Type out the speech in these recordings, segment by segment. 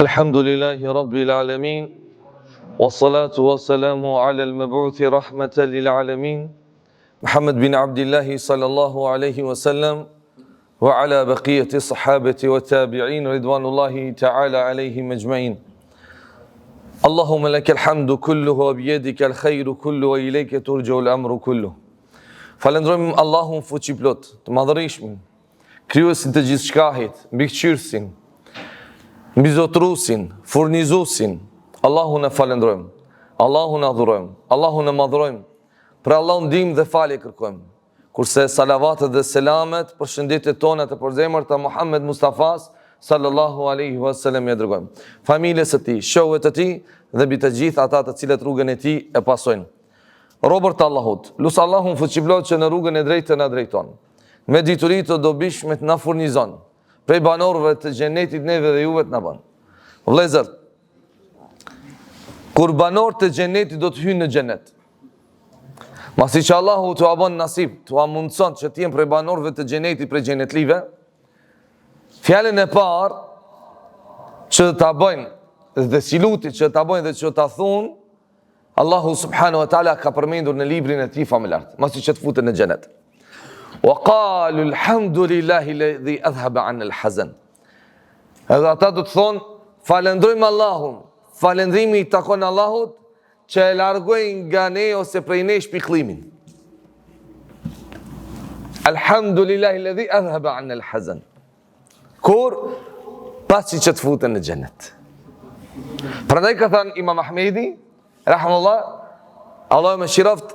الحمد لله رب العالمين والصلاة والسلام على المبعوث رحمة للعالمين محمد بن عبد الله صلى الله عليه وسلم وعلى بقية الصحابة والتابعين رضوان الله تعالى عليهم أجمعين. اللهم لك الحمد كله وبيدك الخير كله وإليك ترجع الأمر كله. Falendrojmë Allahun fuqiplot, të madhërishtëm, krijuesin të gjithë shkahit, mbikëqyrësin, mbizotrusin, furnizusin. Allahun e falendrojmë, Allahun e adhurojmë, Allahun e madhrojmë, për Allahun ndihmë dhe falje kërkojmë. Kurse salavatet dhe selamet për shëndetjet tona të përzemërt të Muhammed Mustafas sallallahu alaihi wasallam ja dërgojmë. Familjes së tij, shokëve të tij dhe mbi të gjithë ata të cilët rrugën e tij e pasojnë. Robër të Allahut, lusë Allahun fuqiplot që në rrugën e drejtë të na drejton, me diturit të dobishme të na furnizon, prej banorëve të xhenetit neve dhe juve të na bën. Vëllezër, kur banorët të xhenetit do të hyjnë në xhenet, masi që Allahu t'u bën nasib, t'u mundson që të jenë prej banorëve të xhenetit, prej xhenetlive, fjalën e parë që ta bëjnë dhe si lutit që ta bëjnë dhe që ta thunë, Allahu subhanahu wa ta'ala ka përmendur në librin e tij familjar, masi që të futen në xhenet. Wa qalu alhamdulillahi alladhi adhhaba 'anna al-hazan. Edhe ata do të thonë, falendrojmë Allahun, falendrimi i takon Allahut që e largoi nga ne ose prej ne shpiklimin. Alhamdulillahi alladhi adhhaba 'anna al-hazan. Kur pasi që të futen në xhenet. Prandaj ka thënë Imam Ahmedi rahimullah, Allah më shiroft,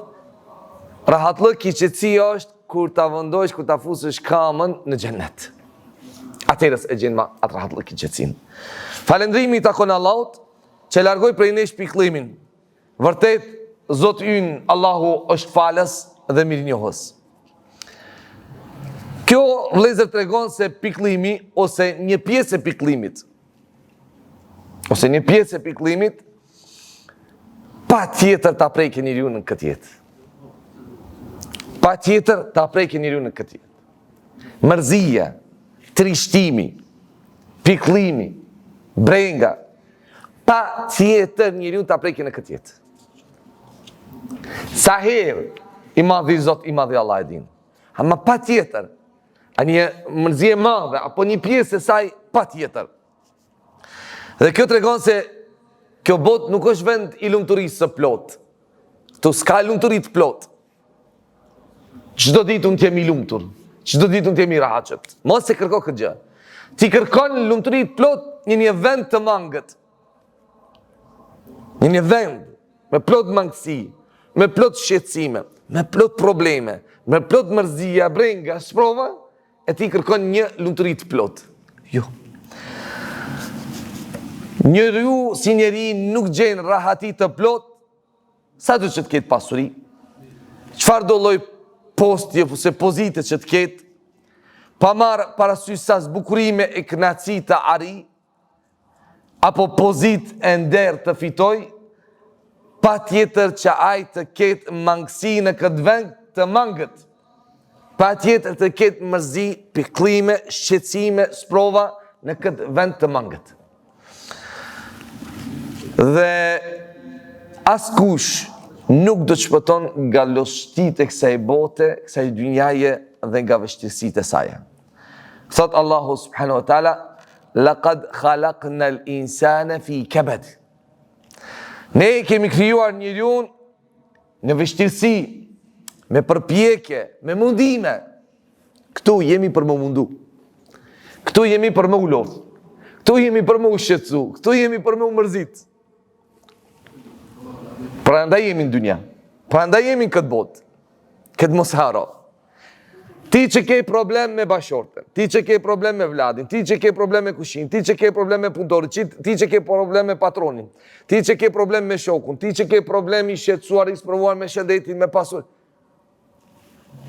rahatllëk i qetësia është kur ta vendosh, kur ta fusësh kamën në xhenet. Atëherës e gjen atë rahatllëk i qetësinë. Falëndrimi i takon Allahut që largoi prej ne shpiklimin. Vërtet, Zoti ynë Allahu është falës dhe mirënjohës. Kjo vëllezër tregon se piklimi ose një pjesë e piklimit pa tjetër ta prejke njeriu në këtë jetë. Pa tjetër ta prejke njeriu në këtë jetë. Mërzia, trishtimi, piklimi, brenga, pa tjetër njeriu ta prejke në këtë jetë. Sa herë i madhi Zot, i madhi Allah e din. Ama pa tjetër, a një mërzije madhe, apo një pjesë e saj, pa tjetër. Dhe kjo tregon se kjo botë nuk është vend i lumturisë së plot. Tu s'ka lumturi të plot. Çdo ditë unë t'jemi lumtur, çdo ditë unë t'jemi rahatshëm. Mos e kërko këtë gjë. Ti kërkon lumturi të plot në një vend të mangët. Në një vend me plot mangësi, me plot shqetësime, me plot probleme, me plot mërzia, brenga, sprova, e ti kërkon një lumturi të plot. Jo. Njeriu si njeri nuk gjen rahati të plot, sa do që të ketë pasuri, çfarë do lloj postje ose pozite që të ketë, pa marrë parasysh sa zbukurime e kënaqësi të arri, apo pozit e nder të fitoj, pa tjetër që ai të ketë mangësi në këtë vend të mangët, pa tjetër të ketë mërzi, piklime, shqetësime, sprova në këtë vend të mangët. Dhe askush nuk do të shpëton nga lështit e kësaj bote, kësaj dynjaje dhe nga vështirësitë e saj. Thot Allahu subhanahu wa taala, laqad khalaqna al-insana fi kabad. Ne kemi krijuar njeriu në vështirësi, me përpjekje, me mundime. Këtu jemi për më mundu. Këtu jemi për më u lodh. Këtu jemi për më u shqetësu. Këtu jemi për më u mërzit. Prandaj jemi në dynja, prandaj jemi në këtë botë, këtë mos haro. Ti që ke problem me bashortën, ti që ke problem me vladin, ti që ke problem me kushin, ti që ke problem me punëtorin, ti që ke problem me patronin, ti që ke problem me shokun, ti që ke problem i shqetësuar, i sprovuar me shëndetin, me pasur.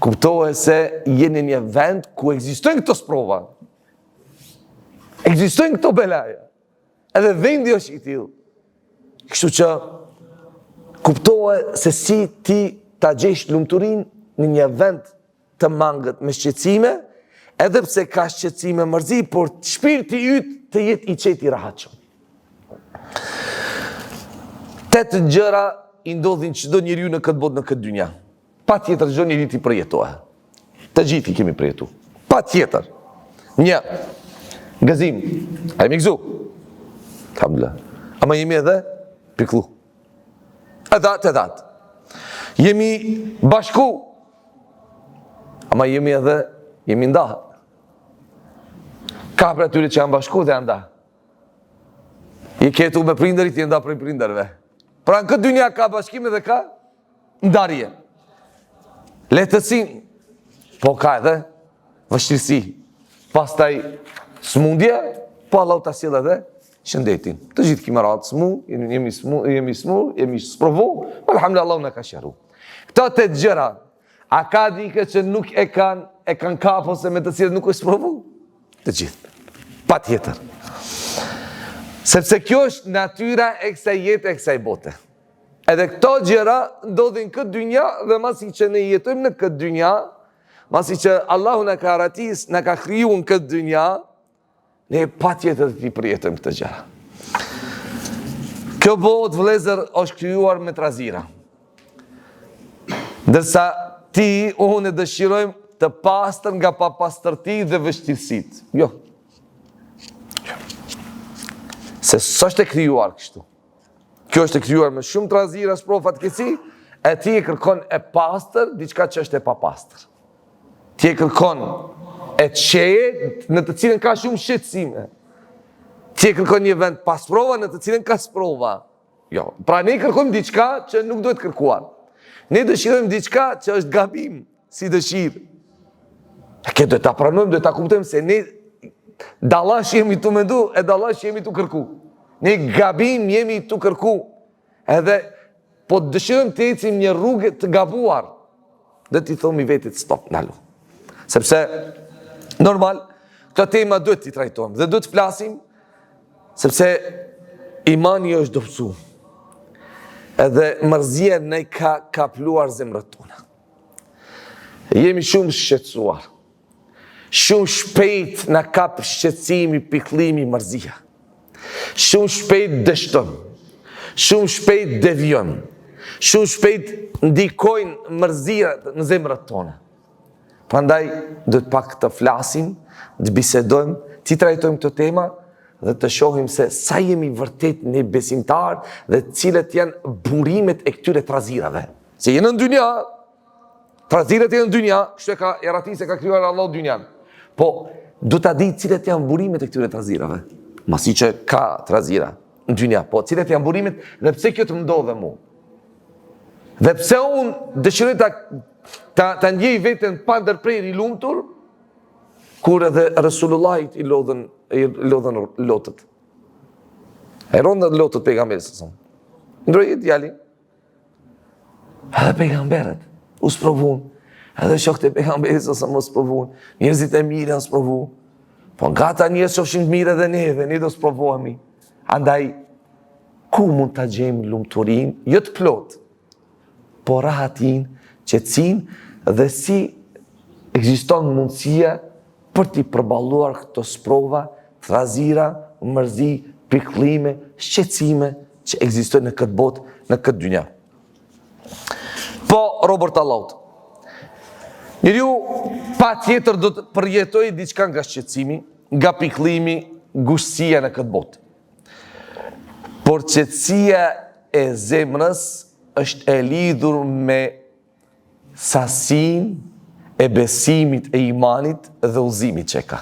Kuptohe se jeni një vend ku ekzistojnë këto sprova. Ekzistojnë këto belaja. Edhe vendi është i tillë. Kështu që kuptohe se si ti ta gjesh lumturin në një vend të mangët me shqetësime, edhe pse ka shqetësime, mërzi, por shpirti yt të jetë i qetë i rahatshëm. 8 gjëra i ndodhin çdo njeriu në këtë botë, në këtë dynja. Patjetër çdo njeri ti përjetohet. Të gjithë i kemi përjetuar. Patjetër. 1. Gëzim. A jemi gëzu? Alhamdulillah. Ama jemi edhe piklu. Edat. Jemi bashku. Ama jemi nda. Ka për atyre që janë bashku dhe janë nda. I ketu me prindërit, i nda prej prinderve. Pra në këtë dynja ka bashkime dhe ka ndarje. Lehtësim, po ka edhe vështirësi. Pastaj smundje, po Allah ta sjell edhe shëndetin. Të gjithë kemi radhë smu, jemi sprovu, alhamdulillah Allah na ka shëruar. Këto 8 gjëra, a ka dikë që nuk e kanë kap ose me të cilët nuk është sprovu? Të gjithë. Patjetër. Sepse kjo është natyra e kësaj jete, e kësaj bote. Edhe këto gjëra ndodhin këtë dynja dhe masi që ne jetojmë në këtë dynja, masi që Allahu na ka ratis, na ka krijuar në këtë dynja, ne patjetër të përjetojmë këtë gjëra. Kjo botë, vëllezër, është krijuar me trazira. Ndërsa ti, unë dëshirojmë të pastër nga papastërti dhe vështirësit. Jo. Se s'është e krijuar kështu. Kjo është e krijuar me shumë trazira, sprovë, fatkeqësi, e ti e kërkon e pastër, diçka që është e papastër. Ti e kërkon e qetë, në të cilën ka shumë shqetësime. Ti e kërkon një vend pas sprova, në të cilën ka sprova. Jo, pra ne kërkojmë diçka që nuk duhet kërkuar. Ne dëshirojmë diçka që është gabim, si dëshirë. Kjo duhet ta pranojmë, duhet ta kuptojmë se ne dallash jemi tu mendu, e dallash jemi tu kërku. Ne gabim jemi tu kërku. Edhe po dëshirojmë të ecim një rrugë të gabuar, dhe t'i thomi vetit stop, ndalu. Sepse normal, këto tema duhet t'i trajtojmë dhe duhet flasim, sepse imani është dobësu. Edhe mërzia ne ka kapluar zemrët tona. Jemi shumë shqetësuar. Shumë shpejt na kap shqetësimi, pikëllimi, mërzia. Shumë shpejt dështojmë. Shumë shpejt devijojmë. Shumë shpejt ndikojnë mërzia në zemrët tona. Prandaj duhet pak të flasim, të bisedojmë, të trajtojmë këtë tema dhe të shohim se sa jemi vërtet ne besimtar dhe cilat janë burimet e këtyre trazirave. Se jenë në dynja, traziret janë në dynja, kështu e ka eratis e ka krijuar Allah dynjan. Po, du ta di cilat janë burimet e këtyre trazirave. Masi që ka trazira në dynja, po cilat janë burimet dhe pse kjo të ndodhe mu. Dhe pse unë dëshiroj ta ndjej veten pa ndërprer i lumtur, kur edhe Resulullahit i lodhen lotët. E rondën lotët pejgamberit sësëm. Ndrojit djali. Edhe pejgamberet u sprovun. Edhe shokët e pejgamberit sësëm u sprovun. Njerëzit e mirë janë sprovu. Po nga ta njerëz shofshin të mirë edhe ne do sprovohemi. Andaj, ku mund të gjejmë lumturin, jo të plot, po rahatin, qetësin dhe si ekziston mundësia për t'i përballuar këto sprova, trazira, mërzi, pikëllime, shqetësime që ekzistojnë në këtë botë, në këtë dynja. Po, Robert Allahut, njeriu pa tjetër do të përjetoj diçka nga shqetësimi, nga pikëllimi, gushtësia në këtë botë. Por qetësia e zemrës është e lidhur me sasin e besimit e imanit dhe udhëzimit që ka.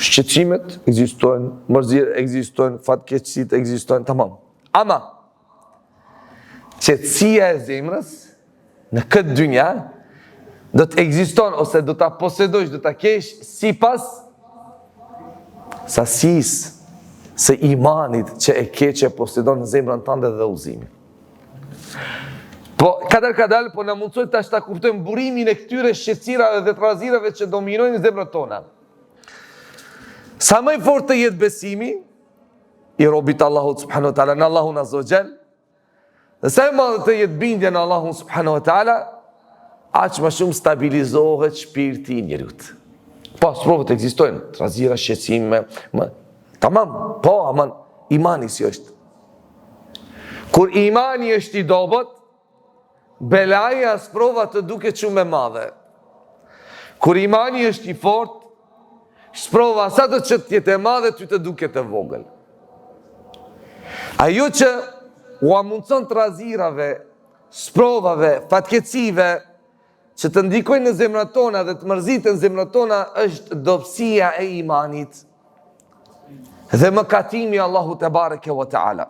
Shqetësimet ekzistojnë, mërzit ekzistojnë, fatkeqësit ekzistojnë, tamam. Ama, qetësia e zemrës në këtë dynja do të ekziston ose do ta posedojsh, do ta kesh sipas sasisë së imanit që e ke që e posedon në zemrën tënde dhe udhëzimin. Po, kadal, po në mundsoj tash ta kuptojmë burimin e këtyre shqetësirave dhe trazirave që dominojnë zemrët tona. Sa më i fortë të jetë besimi i robit Allahut subhanahu wa taala në Allahun azza wa jall, dhe sa më të jetë bindja në Allahun subhanahu wa taala, aq më shumë stabilizohet shpirti i njeriut. Po, sprovët ekzistojnë, trazira, shqetësime, tamam, po, aman, imani si është. Kur imani është i dobët, belaja sprova të duket shumë e madhe. Kur imani është i fort, sprova sa të që tjetë e madhe, ty të duket e vogël. Ajo që u amundson të razirave, sprovave, fatkecive, që të ndikojnë në zemrat tona dhe të mërzitën zemrat tona, është dobësia e imanit dhe mëkatimi Allahu te bareke ve teala.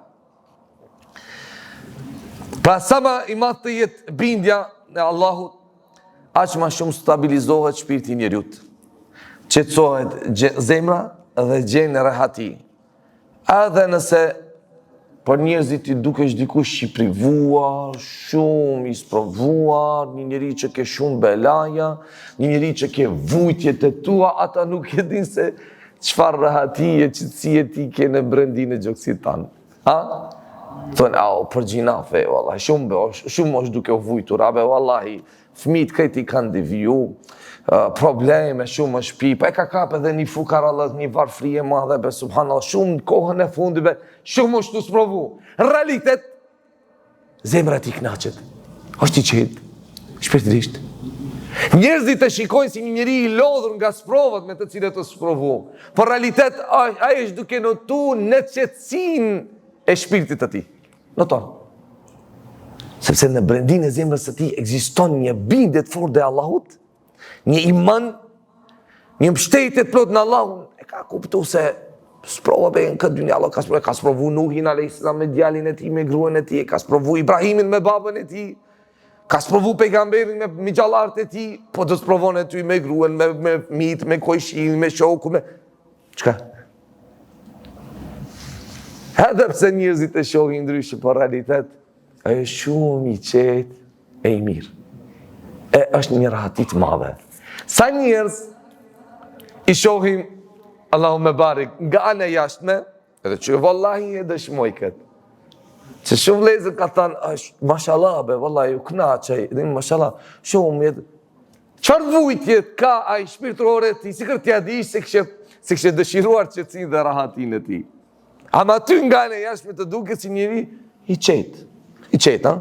Pra sa ma i madh të jetë bindja e Allahut, aq ma shumë stabilizohet shpirti njeriut, qetësohet zemra dhe gjen rehati. Edhe nëse por njerëzit i dukesh dikush i privuar, shumë i sprovuar, një njeri që ke shumë belaja, një njeri që ke vujtjet e tua, ata nuk e din se çfarë rahatie, qetësie ti ke në brendin e gjoksit tanë. Ha? Thonë, për gjinafe, wallahi, shumë është duke u vujtur, wallahi, fëmijët këti kanë deviju, probleme shumë është pipa, e ka kap edhe një fukarallët, një varfrije madhe, be subhanallah, shumë në kohën e fundive, shumë është të sprovu. Në realitet, zemra ti knaqet, është i qetë, shpirtërisht. Njerëzit e shikojnë si një njeri i lodhur nga sprovat me të cilët të sprovu, por realitet, ai është duke notu në qetësinë e shpirtit të ti. Noton. Sepse në brendin e zemrës të ti ekziston një bindje të fortë dhe Allahut, një iman, një mbështetje të plot në Allahun, e ka kuptu se sprova në këtë dynjë, Allah ka sprovu Nuhin a.s. me djalin e tij, me gruan e tij, ka sprovu Ibrahimin me babën e tij, ka sprovu pejgamberin me migjallarët e tij, po do sprovon e ty me gruan, me mit, me kojshin, me shoku, me çka? Edhe pse njerëzit e shohin ndryshe, por realitet është shumë i qetë e i mirë. Është një rahatit madhe. Sa njerëz i shohim, Allahu me barik, nga anë e jashtme, edhe që vallahi e dëshmoj këtë. Që shumë vëllezër ka thënë, është mashallah be, vallahi u kënaqej, dhe mashallah, shumë jetë. Çfarë vujtje ka ai shpirtërore ti, sikur t'ia dish se kishte dëshiruar qetësinë dhe rahatin e tij. Ama ty nga anë e jashtme të duket si njëri i qetë. I qetë,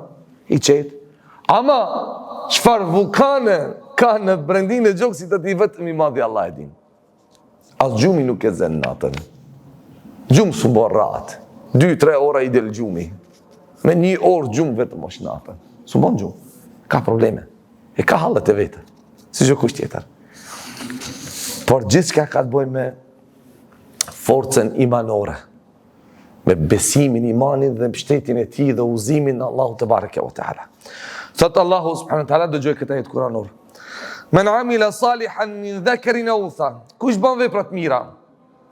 i qetë. Ama, çfarë vulkane ka në brendin e gjoksit të ti vetëm i madhi Allah e din. As gjumi nuk e zen natën. Gjumë së bërë ratë. 2-3 ora i del gjumi. Me 1 orë gjumë vetëm është natën. Së bërë gjumë. Ka probleme. E ka halët e vetë. Si që kush tjetër. Por gjithçka ka të bëjë me forcen imanore. Me besimin, imanin dhe mbështetjen e tij dhe udhëzimin në Allahu te bareke ve teala. Thot Allahu subhanahu wa taala, dëgjoj këtë ajet kuranor. Men amila salihan min dhakarin aw untha. Kush bën vepra të mira,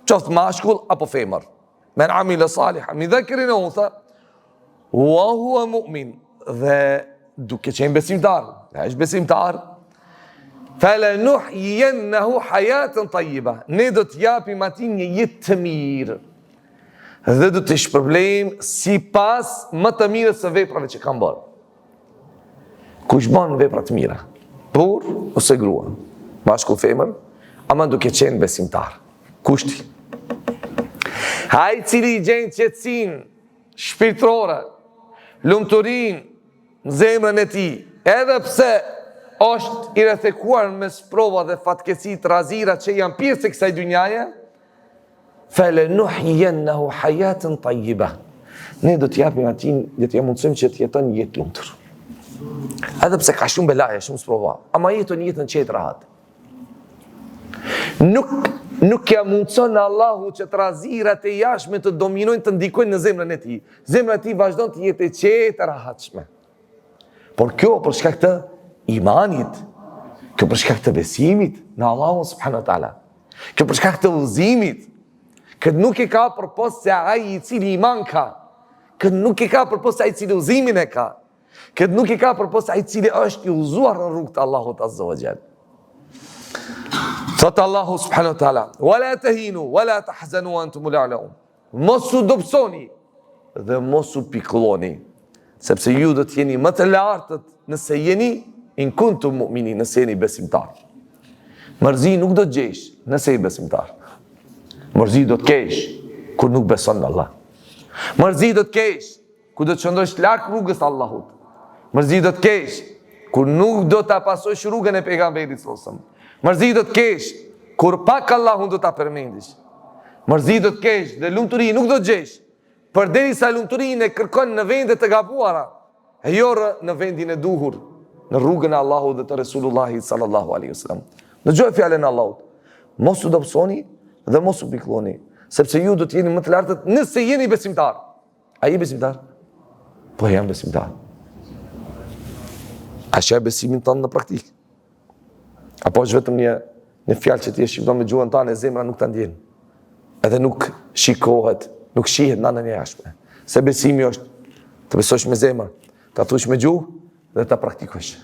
qoftë mashkull apo femër. Men amila salihan min dhakarin aw untha wa huwa mu'min. Dhe duke qenë besimtar, është besimtar. Falanuhyiyannahu hayatan tayyiba. Ne do të japim atij një jetë të mirë. Dhe do të shpërblejmë si pas më të mirës së veprave që kam bërë. Kush bën vepra të mira, burr ose grua, mashkull femër, ama duke qenë besimtar. Kushti. Ai cili gjen qetësinë shpirtërore, lumturinë në zemrën e tij, edhe pse është i rrethekuar me sprova dhe fatkeqësi të razira që janë pjesë e kësaj dynjaje, falanuhyiyannahu hayatan tayyiba. Ne do t'japim atij, do t'ia mundsojmë që të jeton një jetë lumtur. Edhe pse ka shumë belaje, shumë sprova, ama jeton një jetë në qetë rahat. Nuk ja mundson Allahu që të razirat e jashtme të dominojnë, të ndikojnë në zemrën e tij. Zemra e tij vazhdon të jetë e qetë rahatshme. Por kjo për shkak të imanit, kjo për shkak të besimit në Allahun subhanahu wa taala. Kjo për shkak të udhëzimit. Këtë nuk e ka përpos se ai i cili iman ka. Këtë nuk e ka përpos se ai i cili udhëzimin e ka. Këtë nuk e ka përpos se ai i cili është i udhëzuar në rrugt të Allahut azza wa jall. Thot Allahu subhanahu wa taala: "Wala tahinu wala tahzanu wa antum la'laun." Mos u dobësoni dhe mos u pikëlloni, sepse ju do të jeni më të lartët nëse jeni in kuntum mu'minin, nëse jeni besimtar. Mërzi nuk do të gjesh nëse je besimtar. Mërzi do të kesh kur nuk beson në Allah. Mërzi do të kesh ku do të qëndrosh larg rrugës të Allahut. Mërzi do të kesh kur nuk do ta pasosh rrugën e pejgamberit sallallahu alaihi wasallam. Mërzi do të kesh kur pak Allahun do ta përmendish. Mërzi do të kesh dhe lumturi nuk do të gjesh, përderisa lumturinë e kërkon në vende të gabuara, e jo në vendin e duhur, në rrugën e Allahut dhe të Resulullahit sallallahu alaihi wasallam. Dëgjoj fjalën e Allahut. Mos u dobësoni dhe mos u pikëlloni, sepse ju do të jeni më të lartët nëse jeni besimtar. A je besimtar? Po jam besimtar. A shë besimin tënë në praktikë? Apo është vetëm një fjalë që ti e shqipton me gjuhën tënde, zemra nuk ta ndjen. Edhe nuk shikohet, nuk shihet në anën e jashtme. Se besimi është të besosh me zemër, ta thush me gjuhë dhe ta praktikosh.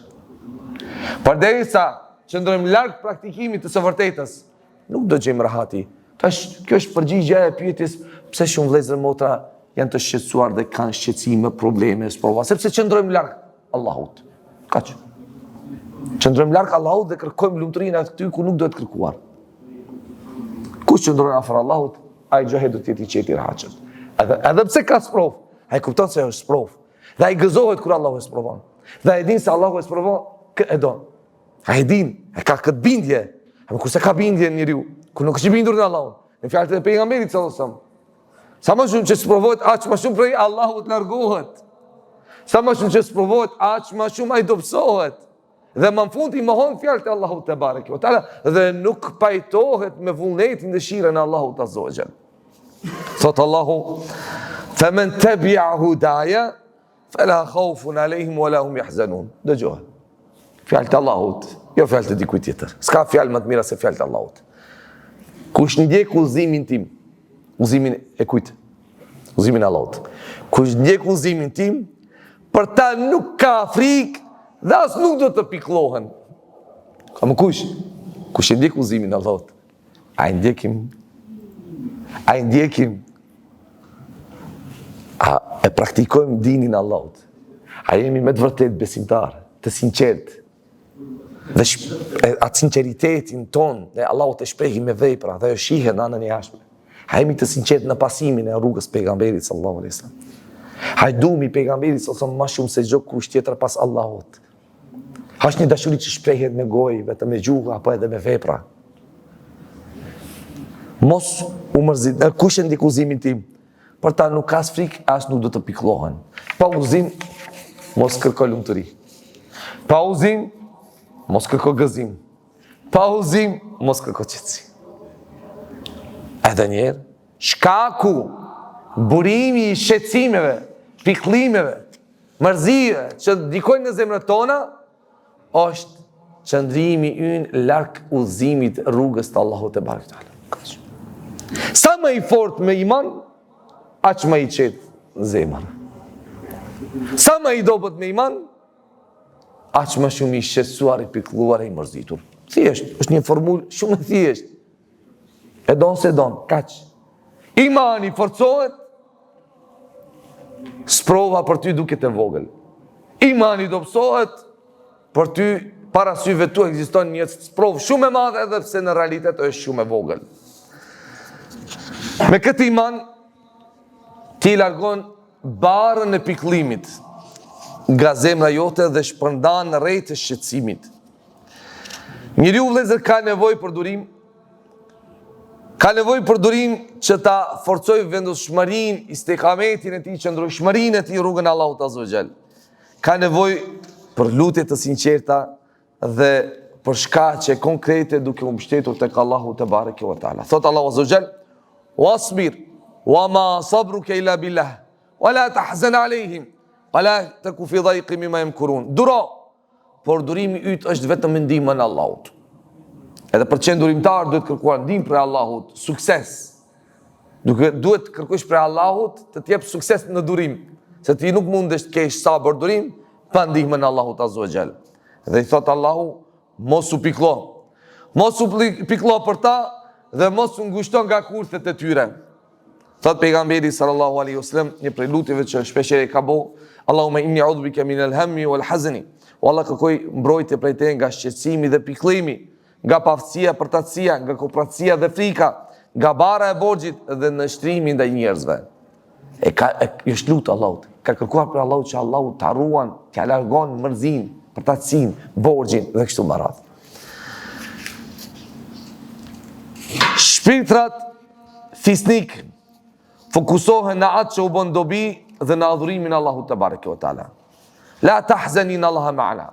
Përderisa qëndrojmë larg praktikimit të së vërtetës, nuk do gjejmë rahati. Kjo është përgjigjja e pyetjes pse shumë vëllezër motra janë të shqetësuar dhe kanë shqetësime, probleme, sprova, sepse qëndrojmë larg Allahut. Kaq. Qëndrojmë larg Allahut dhe kërkojmë lumturinë aty ku nuk duhet kërkuar. Kush qëndron afër Allahut, ai gjohet do të jetë i qetë i rahatshëm. Edhe pse ka sprov, ai kupton se është sprov. Dhe ai gëzohet kur Allahu e sprovon. Dhe ai din se Allahu e sprovon, e don. Ai din, e ka këtë bindje. Apo kurse ka bindje njeriu, kur nuk është i bindur në Allahun, në fjalët e pejgamberit sallallahu alajhi wasallam. Sa më shumë që sprovohet, aq më shumë prej Allahut largohet. Sa më shumë që sprovohet, aq më shumë ai dobësohet. Dhe më në fund i mohon fjalët e Allahut te bareke ve teala dhe nuk pajtohet me vullnetin dëshirën e Allahut azza wa jall. Thot Allahu: "Faman tabi'a hudaya fala khawfun alayhim wala hum yahzanun." Dëgjoj. Fjalët e Allahut, jo fjalët e dikujt tjetër. S'ka fjalë më të mira se fjalët e Allahut. Kush ndjek udhëzimin tim, udhëzimin e kujt? Udhëzimin e Allahut. Kush ndjek udhëzimin tim, për ta nuk ka frikë dhe as nuk do të pikëllohen. Kam kush? Kush ndjek udhëzimin e Allahut? Ai ndjekim. E praktikojmë dinin e Allahut. A jemi me të vërtet besimtar, të sinqert. Dhe atë sinceritetin ton dhe Allahut e shprehi me vepra dhe e shihet në anën e jashtme. A jemi të sinqert në pasimin e rrugës pejgamberit sallallahu alaihi wasallam. Hajdumi pejgamberit sallallahu alaihi wasallam më shumë se çdo kush tjetër pas Allahut. Është një dashuri që shprehet me gojë, vetëm me gjuhë apo edhe me vepra. Mos u mërzit, kush e ndjek udhëzimin tim? Për ta nuk ka frikë, as nuk do të pikëllohen. Pa udhëzim, mos kërko lumturi. Pa udhëzim, mos kërko gëzim. Pa udhëzim, mos kërko qetësi. Edhe njerë, shkaku, burimi i shqetësimeve, pikëllimeve, mërzive që dikojnë në zemrët tona, është qëndrimi ynë larg udhëzimit rrugës të Allahut te bareke ve teala. Sa më i fort me iman, aq më i qetë zemër. Sa më i dobët me iman, aq më shumë i shqetësuar, i pikëlluar, i mërzitur. Thjesht, është një formulë shumë e thjesht. E don se don, kaq. Imani forcohet, sprova për ty duket e vogël. Imani dobësohet, për ty para syve tu ekziston një sprovë shumë e madhe edhe pse në realitet është shumë e vogël. Me këtë iman, ti largon barën e pikëllimit nga zemra jote dhe shpërndan rrejt e shqetësimit. Njeriu vëllezër ka nevojë për durim, ka nevojë për durim që ta forcoj vendoshmërinë, istikametin e tij, qëndrueshmërinë e tij rrugën e Allahut azza wa jall. Ka nevojë për lutje të sinqerta dhe për shkaqe konkrete duke u mbështetur tek Allahu te bareke ve teala. Thot Allahu azza wa jall: "Wasbir wa ma sabruka illa billah wa la tahzan alayhim wa la taku fi dhayqin mimma yamkurun." Duro, por durimi yt është vetëm me ndihmën e Allahut. Edhe për qenë durimtar duhet kërkuar ndihmë prej Allahut, sukses. Duhet kërkosh prej Allahut të të jep sukses në durim, se ti nuk mundesh të kesh sabër durim pa ndihmën e Allahut azza wa jall. Dhe i thot Allahu: mos u pikëllo. Mos u pikëllo për ta dhe mos u ngushton nga kurthet e tyre. Thot pejgamberi sallallahu alaihi wasallam, një prej lutjeve që shpeshherë ka bëu: Allahumma inni a'udhu bika min al-hammi wal hazni. Wallah kërkoj mbrojtje prej teje nga shqetësimi dhe pikëllimi, nga paftësia, përtatësia, nga kopratësia dhe frika, nga bara e borxhit dhe në shtrimin ndaj njerëzve. Është lutë Allahut, ka kërkuar për Allahu që Allahu të arruan, t'ja largon mërzin, përtatësin, borgjin dhe kështu më radhë. Shpirtrat fisnik fokusohen në atë që u bën dobi dhe në adhurimin Allahu të bareke o ta'ala. La tahzanin Allaha ma'ana.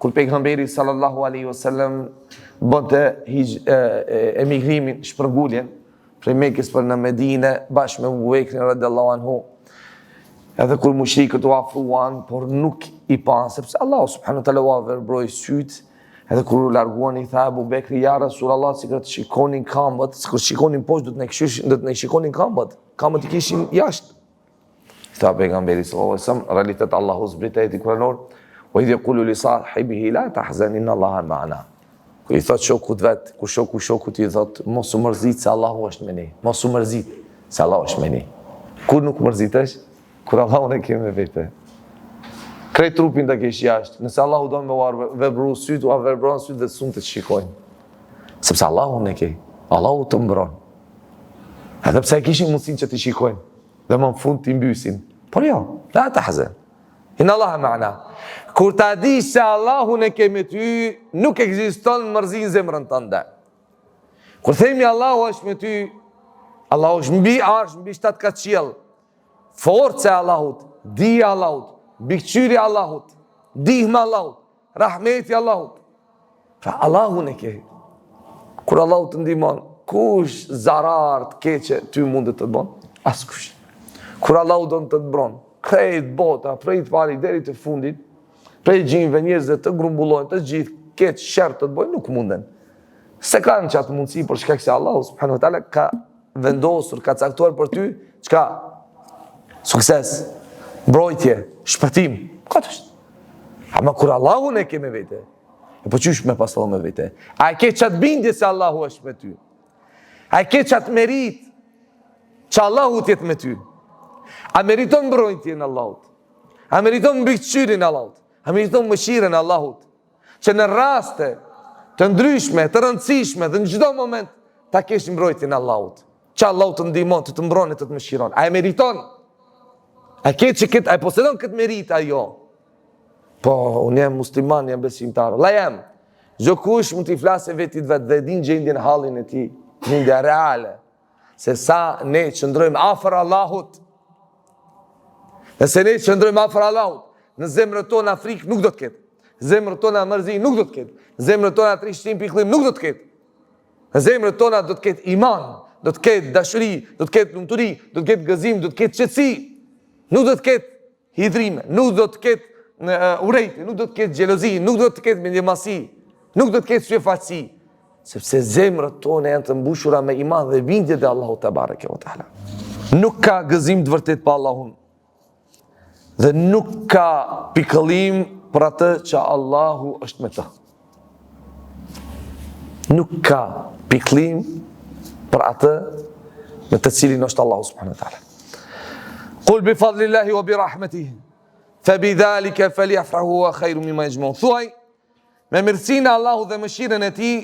Kur pejgamberi sallallahu alaihi wasallam bënte emigrimin, shpërnguljen prej Mekës për në Medinë bashkë me Abu Bekrin radhiyallahu anhu, edhe kur mushrikët u afruan, por nuk i pa, sepse Allahu subhanahu wa taala u verbroi syt, edhe kur u larguan i tha Abu Bekri, ja Rasulullah, si kur të shikonin këmbët, si kur shikonin poshtë do të ne shikonin këmbët i kishin jashtë. Tha pejgamberi sallallahu alaihi wasallam, realitet Allahu zbriteti kuranor, wa idh yaqulu li sahibihi la tahzan inna Allaha ma'ana. Kur i thot shokut vet, kur shokut i thot mos u mërzit se Allahu është me ne. Mos u mërzit se Allahu është me ne. Kur nuk mërzitesh? Kur Allahu ne ke me vete. Krejt trupin të kesh jashtë. Nëse Allahu do me verbru syt, u verbron syt dhe sun të shikojnë. Sepse Allahu ne ke. Allahu të mbron. Edhe pse kishin mundësin që të shikojnë. Dhe më në fund të imbysin. Por jo, la tahzan. Inna Allaha ma'ana. Kur ta di se Allahu ne ke me ty, nuk ekziston mërzin zemrën tënde. Kur themi Allahu është me ty, Allahu është mbi arsh, mbi 7 katë qiell. Forca e Allahut, dija Allahut, bikqyri Allahut, dihma Allahut, rahmeti Allahut. Pra Allahu ne ke. Kur Allahu të ndihmon, kush zarar të keqe ty mundet të bën? Askush. Kur Allahu do të mbron, krejt bota, prej të pari deri të fundit, prej gjinjve njerëzve të grumbullojnë, të gjithë keq shert të bëjnë, nuk munden. Se kanë qatë mundësi, për shkak se Allahu subhanahu wa taala ka vendosur, ka caktuar për ty, çka? Sukses, mbrojtje, shpëtim. Këtë është. Ama kur Allahu ne ke me vete, e po qysh me pasallë me vete? A e ke qatë bindje se Allahu është me ty? A e ke qatë merit që Allahu t'jetë me ty? A meriton mbrojtje në Allahut? A meriton mbikëqyrin në Allahut? A meriton mëshirën në Allahut? Që në raste të ndryshme, të rëndësishme dhe në çdo moment ta kesh mbrojtjen në Allahut. Që Allahu të ndihmon, të mbron, të mëshiron. A e meriton? A ke që këtë, a e posedon këtë merit, a jo? Po, unë jam musliman, jam besimtar. La jam. Çdo kush mund t'i flasë vetit vetë dhe din gjendjen hallin e tij, gjendja reale. Se sa ne qëndrojmë afër Allahut. Nëse ne qëndrojmë afër Allahut, në zemrët tona frikë nuk do të ketë. Zemrët tona mërzi nuk do të ketë. Zemrët tona trishtim pikëllim nuk do të ketë. Në zemrët tona do të ketë iman, do të ketë dashuri, do të ketë lumturi, do të ketë gëzim, do të ketë qetësi. Nuk do të ketë hidhrime, nuk do të ketë urrejtje, nuk do të ketë xhelozi, nuk do të ketë mendjemasi, nuk do të ketë syfaqësi, sepse zemrët tona janë të mbushura me iman dhe bindje te Allahu te bareke ve teala. Nuk ka gëzim të vërtet pa Allahun. Dhe nuk ka pikëllim për atë që Allahu është me të. Nuk ka pikëllim për atë me të cilin është Allahu subhanahu wa taala. Qul bi fadlillahi wa bi rahmetihi fa bi dhalika falyafrahu huwa khayrun mimma yajma'un. Thuaj me mirësinë e Allahut dhe mëshirën e tij,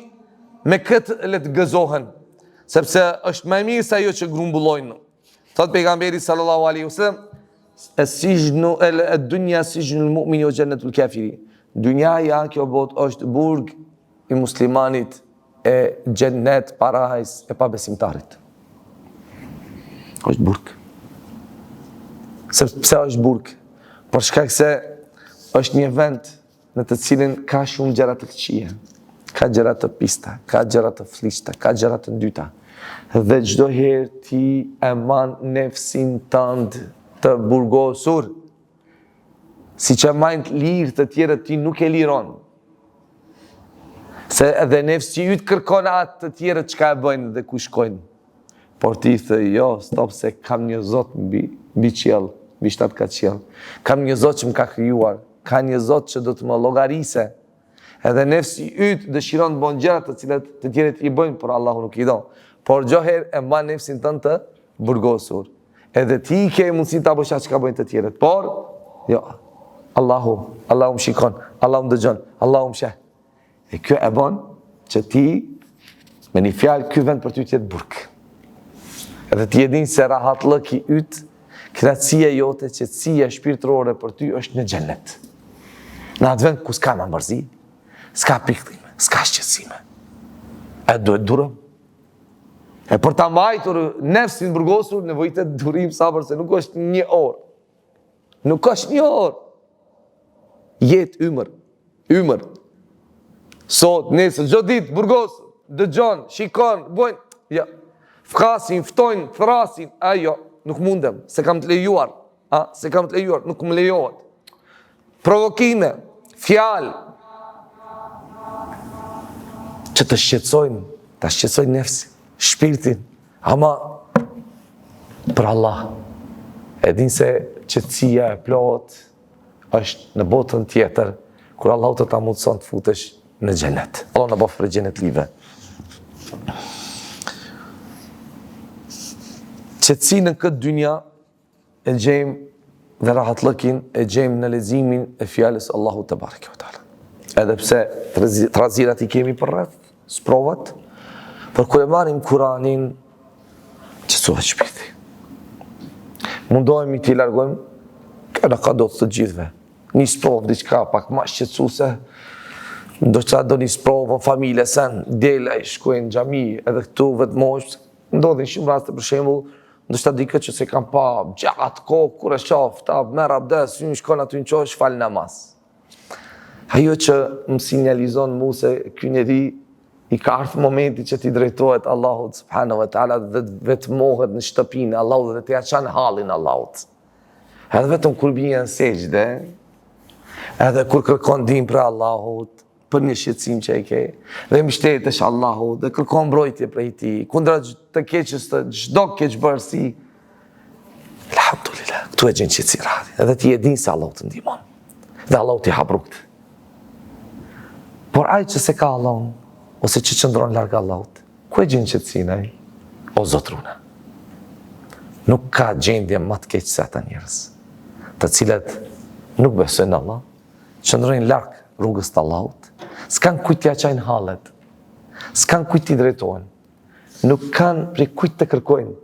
me këtë le të gëzohen, sepse është më mirë se ajo që grumbullojnë. Thot pejgamberi sallallahu alaihi wasallam, ad-dunya sijnul mu'mini wa jannatul kafiri. Dunjaja, kjo botë është burg i muslimanit e xhennet, parajs e pabesimtarit. Është burg. Pse është burg? Për shkak se është një vend në të cilin ka shumë gjëra të këqija, ka gjëra të pista, ka gjëra të flishta, ka gjëra të ndyta. Dhe çdo herë ti e man nefsin tënd të burgosur, si që majnë të lirë të tjere ti nuk e liron. Se edhe nefsi ju të kërkon atë të tjere që ka e bëjnë dhe ku shkojnë. Por ti thë, jo, stop, se kam një zot mbi qiell, mbi 7 katë qiell. Kam një zot që më ka krijuar, ka një zot që do të më llogarise. Edhe nefsi yt dëshiron të bëjnë gjëra të cilat të tjerët i bëjnë, por Allahu nuk i do. Por çdo herë e mban nefsin tënd të burgosur. Edhe ti ke mundësi ta bësh atë që ka bëjnë të tjerët, por jo. Allahu më shikon, Allahu më dëgjon, Allahu më sheh. E kjo e bën që ti me një fjalë ky vend për ty të jetë burg. Edhe ti e din se rahatlëki yt Knatësia jote, qetësia shpirtërore për ty është në xhenet. Në atë vend ku s'ka mërzi, s'ka pikëllime, s'ka shqetësime. E duhet durëm. E për ta mbajtur nefsin burgosur, nevojitet durim, sabër, se nuk është 1 orë. Nuk është 1 orë. Jetë ymër. Sot, nesër, çdo ditë burgosur, dëgjon, shikon, bojnë, ja, fkasin, ftojnë, thrasin, ajo, nuk mundem, se kam të lejuar, nuk më lejohet. Provokime, fjalë, që të shqetësojnë nefsin, shpirtin, ama për Allah. E din se qetësia e plot është në botën tjetër, kur Allah të ta mundson të futesh në xhenet. Allah na bëf për xhenetlive. Qetësinë në këtë dynja e gjejmë dhe rahatlëkin e gjejmë në leximin e fjalës Allahut te bareke ve teala. Edhe pse trazirat i kemi për rreth, sprovat, por kur e marrim Kur'anin, qetësohet shpirti. Mundohemi t'i largojmë, këna ka do të gjithve. Një sprovë, diçka pak ma shqetësuese, ndoshta do një sprovë në familje sen, dela i shkojnë në xhami, edhe këtu vetmosh, ndodhin shumë raste për shembull, ndoshta dikë që se kam pa gjatë kohë kur e shoh, ta merr abdes, unë shkon aty në qosh, fal namaz. Ajo që më sinjalizon mu se ky njeri i ka ardhur momenti që t'i drejtohet Allahut subhanahu wa taala dhe vetmohet në shtëpinë e Allahut dhe t'i çan hallin Allahut. Edhe vetëm kur bie në sejdë, edhe kur kërkon ndihmë për Allahut, për një shqetësim që e ke, dhe mbështetesh Allahut, dhe kërkon mbrojtje prej tij, kundra të keqës të çdo keqbërësi. Alhamdulillah, këtu e gjen qetësi radhë, edhe ti e din se Allahu të ndihmon, dhe Allahu t'i hap rrugët. Por ai që se ka Allahun, ose që qëndron larg Allahut, ku e gjen qetësinë ai? O zotruna. Nuk ka gjendje më të keqe se ata njerëz, të cilët nuk besojnë Allah, qëndrojnë larg rrugës të Allahut, s'kan kujt t'ia çajnë hallet, s'kan kujt t'i drejtohen, nuk kanë prej kujt të kërkojnë.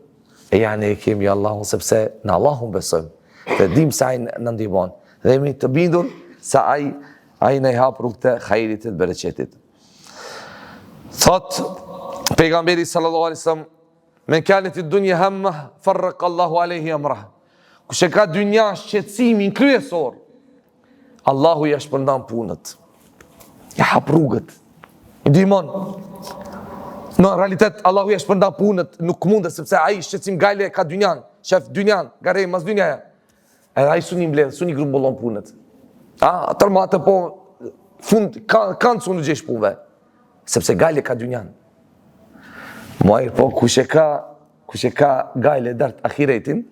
E ja ne kemi Allahun sepse në Allahun besojmë, dhe dim se ai na ndihmon, dhe jemi të bindur se ai na i hap rrugët e hajrit të bereqetit. Thot pejgamberi sallallahu alaihi wasallam, men kanat ad-dunya hamma farraqa Allahu alayhi amrah. Kush e ka dynja shqetësimin kryesor, Allahu ja shpërndan punët, ja hap rrugët, i ndihmon. Në realitet, Allahu ja shpërndan punët, nuk mundet, sepse ai shqetësim gajle ka dynjan, shef dynjan, garej mas dynjaja. Edhe ai suni mbledh, suni grumbullon punët. Tërmate po, fund, kanë suni gjesh punëve, sepse gajle ka dynjan. Muajrë po, kush e ka gajle dart ahiretin,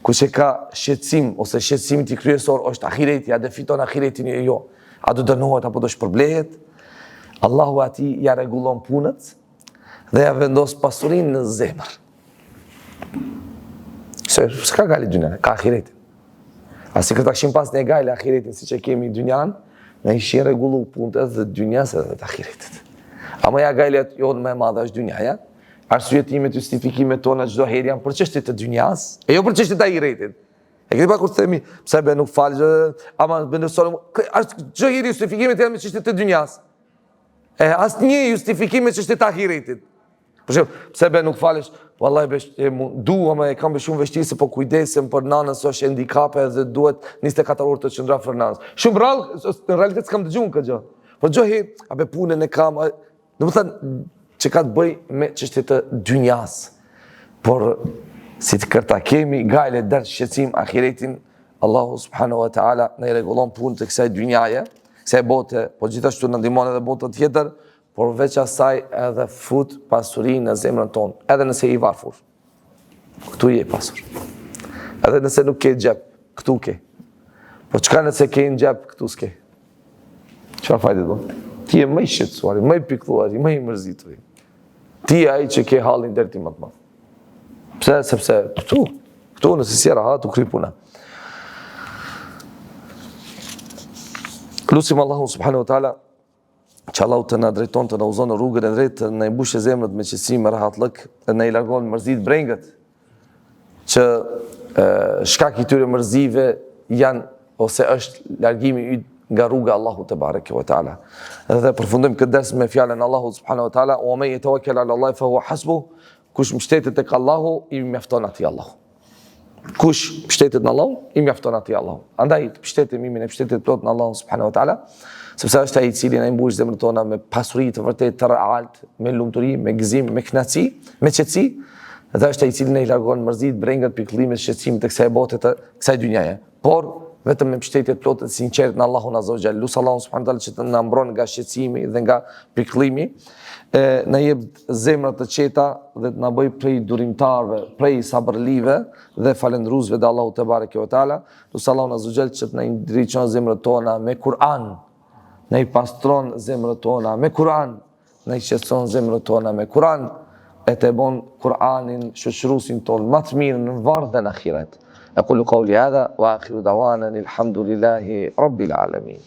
kush e ka shqetësim, ose shqetësimi t'i kryesor është ahireti, a dhe fiton ahiretin jo, a do dënohet apo do shpërblehet, Allahu ati ja rregullon punët dhe ja vendos pasurinë në zemër. S'ka gajle dynjan, ka ahiretin. A si këtë këshim pas në e gajle ahiretin, si që kemi dynjan, ne ishin rregullu punët edhe dhe dynjas edhe dhe ahiretit. Ama ja gajlet jonë me madha është dynjaja, arsyetimet, justifikimet tona çdo herë janë për çështjet e dynjas, e jo për çështjet e ahiretit. E keni pa kur themi, pse be nuk falë, ama beson, çdo herë justifikimet janë me çështjet e dynjas. E asnjë justifikim me çështjet e ahiretit. Për shembull, pse be nuk falesh, vallahi besh ama e kam shumë vështirësi, po kujdesem për nanën se është handikape dhe duhet 24 orë të qëndra për nanës. Shumë rrallë, në realitet s'kam dëgjuar këtë gjë. Po çdo herë, a be punën e kam, domethënë që ka të bëj me çështjet e dynjas. Por si të kërta kemi gajle dërë shqetësim ahiretin, Allahu subhanahu wa ta'ala në i rregullon punët e kësaj dynjaje, kësaj bote, po gjithashtu në ndihmon edhe botën tjetër, por veç asaj edhe fut pasurinë në zemrën tonë, edhe nëse i varfur. Këtu je pasur. Edhe nëse nuk ke xhep, këtu ke. Po çka nëse ke në xhep, këtu s'ke. Çfarë fajde do? Ti je më i shqetësuar, më i pikëlluar, më i mërzitur. Ti je ai që ke hallin deri ti më të madh. Pse? Sepse këtu nëse si rahat u kry puna. Lutim Allahu subhanahu wa taala që Allahu të na drejton, të na udhëzon në rrugën e drejtë, të na mbushë zemrat me qetësi, me rahatllëk, të na i largon mërzit brengët, që shkak i tyre mërzive janë ose është largimi yt nga rruga e Allahut te bareke ve taala. Dhe përfundojmë këtë ders me fjalën e Allahut subhanahu wa taala: "Wa man yatawakkal 'ala Allah fa huwa hasbuh." Kush mbështetet tek Allahu, i mjafton atij Allahu. Kush mbështetet në Allahu, i mjafton atij Allahu. Andaj mbështetemi me mbështetjet plot në Allahun subhanahu wa taala, sepse është ai i cili na mbush zemrat tona me pasuri të vërtetë të realt, me lumturi, me gëzim, me kënaqësi, me qetësi. Dhe është ai i cili na i largon mërzit, brengat, pikëllimet, shqetësimet të kësaj bote, të kësaj dynjaje. Por vetëm me mbështetjet plot të sinqert në Allahun azza wa jall. Lut Allahun subhanahu wa taala që të na mbron nga shqetësimi dhe nga pikëllimi, na jep zemra të qeta dhe të na bëj prej durimtarëve, prej sabërlive dhe falendruesve te Allahu te bareke ve taala. Lut Allahun azza wa jall që të na ndriçon zemrat tona me Kur'an, na i pastron zemrat tona me Kur'an, na i qetëson zemrat tona me Kur'an, e të bon Kur'anin shoqëruesin ton më të mirë në varr dhe në ahiret. أقول قولي هذا وآخر دعوانا الحمد لله رب العالمين.